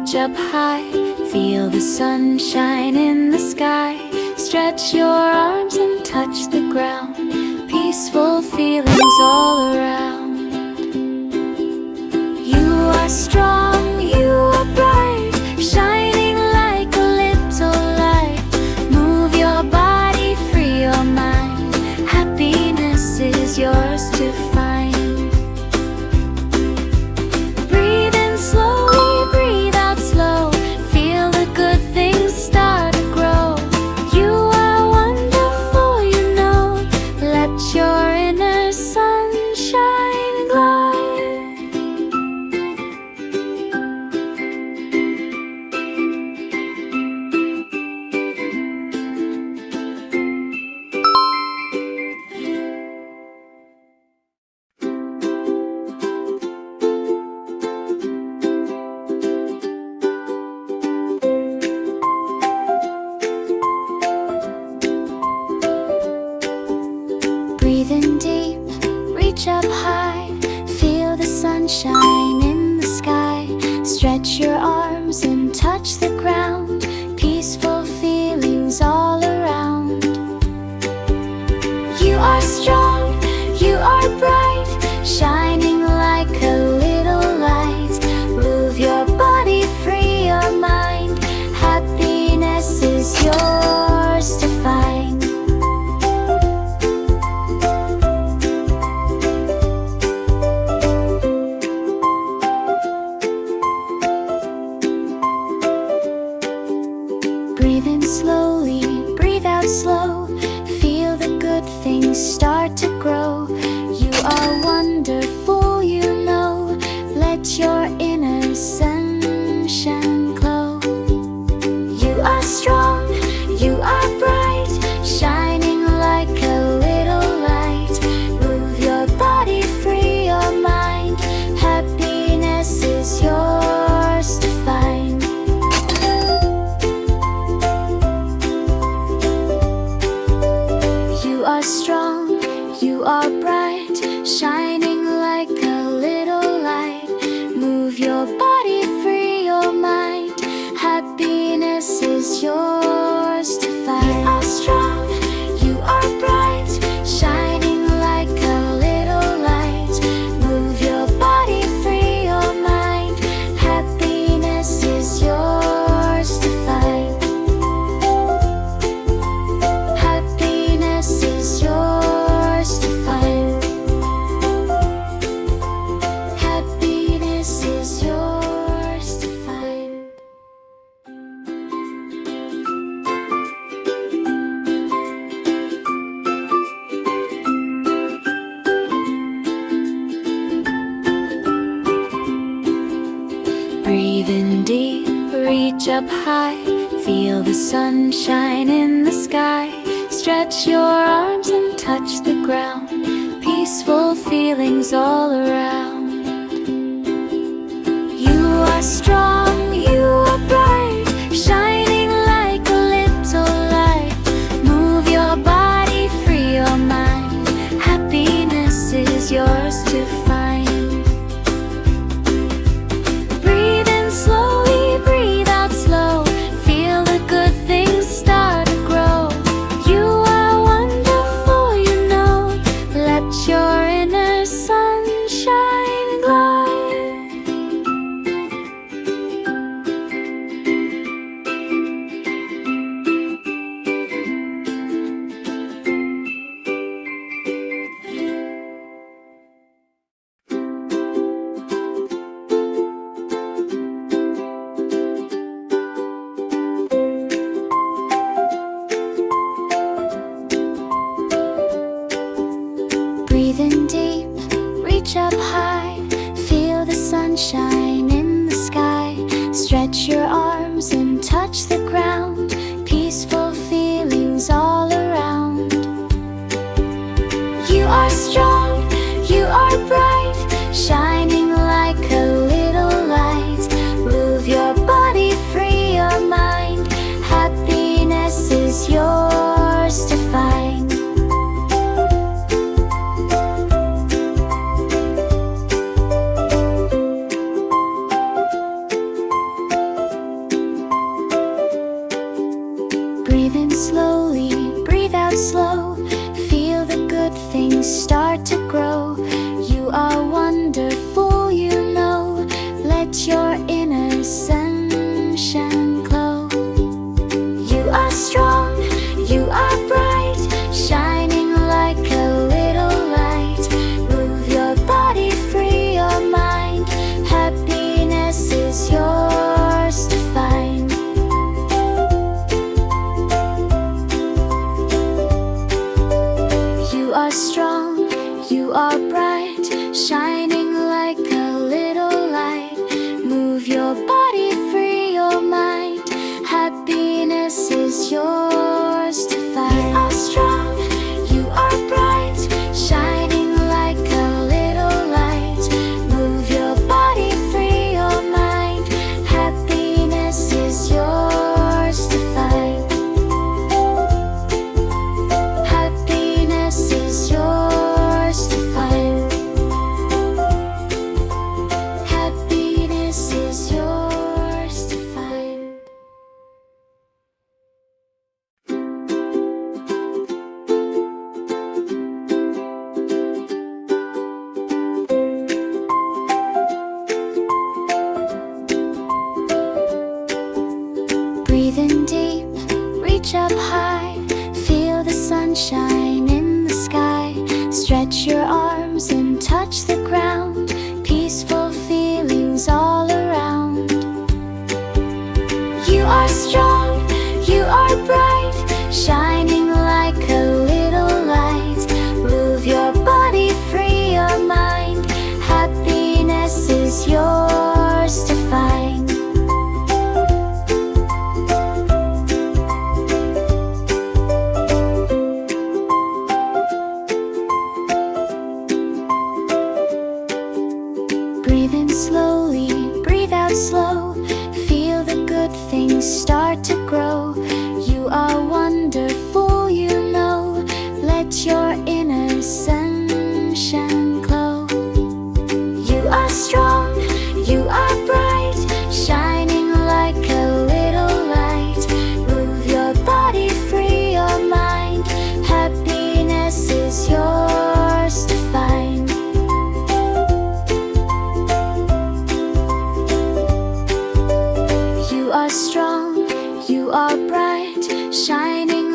reach up high, feel the sunshine in the sky. Stretch your arms and touch the ground, peaceful feelings all around. You are strong, you are bright, shining like a little light. Move your body, free your mind, happiness is yours to find. Breathe in slowly, breathe out slow, feel the good things start to grow. You are wonderful, you know, let your inner sunshine glow. Breathe in deep, reach up high, feel the sunshine in the sky. Stretch your arms and touch the ground, peaceful feelings all around. You are strong, you are bright, shining like a little light. Move your body, free your mind, happiness is yours to find. Breathe in slowly, breathe out slow, feel the good things start to grow. You are wonderful, you know, let your inner sunshine glow. You are strong, you are bright, shining like a little light. Move your body, free your mind, happiness is yours to find. You are strong, you are bright, shining like a little light. Move your body, free your mind, happiness is yours to find. You are strong, you are bright, shining like a little light. Move your body, free your mind, happiness is yours to find. Happiness is yours to find. Happiness is yours to find. Breathe in deep, reach up high, feel the sunshine in the sky. Stretch your arms and touch the ground, peaceful feelings all around. You are strong, you are bright, shining like a little light. Move your body, free your mind, happiness is yours to find. Breathe in slowly, breathe out slow, feel the good things start to grow. You are wonderful, you know, let your inner sunshine glow. Breathe in deep, reach up high, feel the sunshine in the sky. Stretch your arms and touch the ground, peaceful feelings all around. You are strong, you are bright, shining like a little light. Move your body, free your mind, happiness is yours to find. slowly, breathe out slow. Feel the good things start to grow. You are wonderful, you know. Let your inner sunshine glow. You are strong, you are bright, shining like a little light. Move your body, free your mind. Happiness is yours to find. You are strong, you are bright, shining like a little light. Move your body, free your mind. Happiness is yours to find. You are strong, you are bright, shining like a little light. Move your body, free your mind. Happiness is yours to find. Happiness is yours to find. Happiness is yours to find. Breathe in deep, reach up high. Feel the sunshine in the sky. Stretch your arms and touch the ground. Peaceful feelings all around. You are strong, you are bright, shining like a little light. Move your body, free your mind. Happiness is yours to find. Breathe in slowly, breathe out slow. Feel the good things start to grow. You are wonderful, you know. Let your inner sunshine glow. You are strong, you are bright, shining like a little light. Move your body, free your mind. Happiness is yours to find. You are strong, you are bright, shining